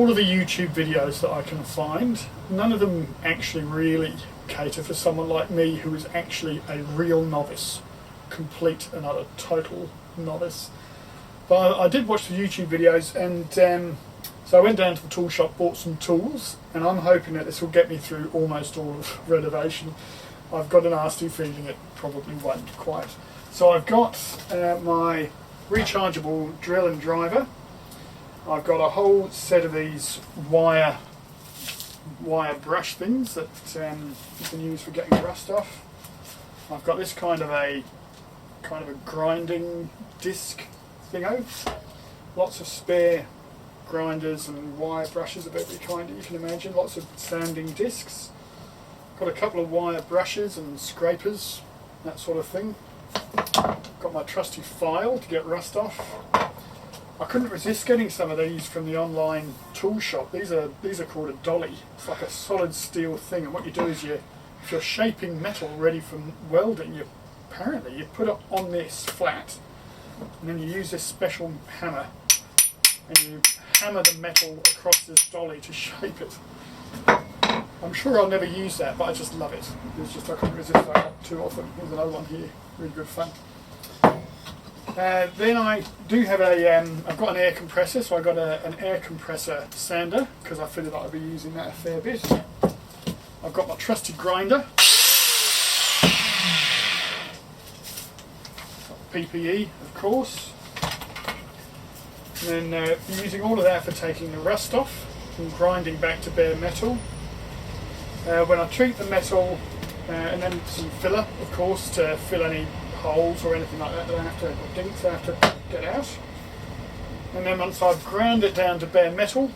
all of the YouTube videos that I can find, none of them actually really cater for someone like me who is actually a real novice, complete and utter total novice. But I did watch the YouTube videos, and so I went down to the tool shop, bought some tools, and I'm hoping that this will get me through almost all of renovation. I've got a nasty feeling it probably won't quite. So I've got my rechargeable drill and driver. I've got a whole set of these wire brush things that you can use for getting rust off. I've got this kind of a grinding disc thingo. Lots of spare grinders and wire brushes of every kind that you can imagine. Lots of sanding discs. Got a couple of wire brushes and scrapers, that sort of thing. Got my trusty file to get rust off. I couldn't resist getting some of these from the online tool shop. These are called a Dolly. It's like a solid steel thing, and what you do is if you're shaping metal ready for welding, you put it on this flat, and then you use this special hammer, and you hammer the metal across this dolly to shape it. I'm sure I'll never use that, but I just love it. It's just I couldn't resist that too often. Here's another one here, really good fun. Then I do have I've got an air compressor, so I got an air compressor sander because I figured that I'd be using that a fair bit. I've got my trusty grinder. PPE, of course. And then using all of that for taking the rust off and grinding back to bare metal. When I treat the metal, and then some filler, of course, to fill any holes or anything like that that I have to, or dinks I have to get out. And then once I've ground it down to bare metal,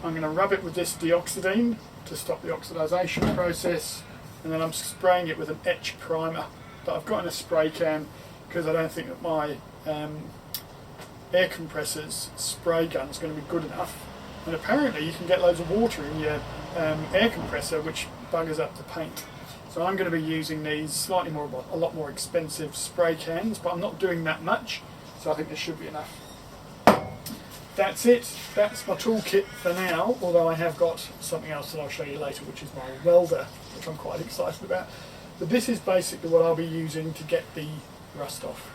I'm going to rub it with this deoxidine to stop the oxidisation process, and then I'm spraying it with an etch primer that I've got in a spray can because I don't think that my air compressor's spray gun is going to be good enough. And apparently you can get loads of water in your air compressor, which buggers up the paint. So I'm going to be using these a lot more expensive spray cans, but I'm not doing that much, so I think this should be enough. That's it. That's my toolkit for now, although I have got something else that I'll show you later, which is my welder, which I'm quite excited about. But this is basically what I'll be using to get the rust off.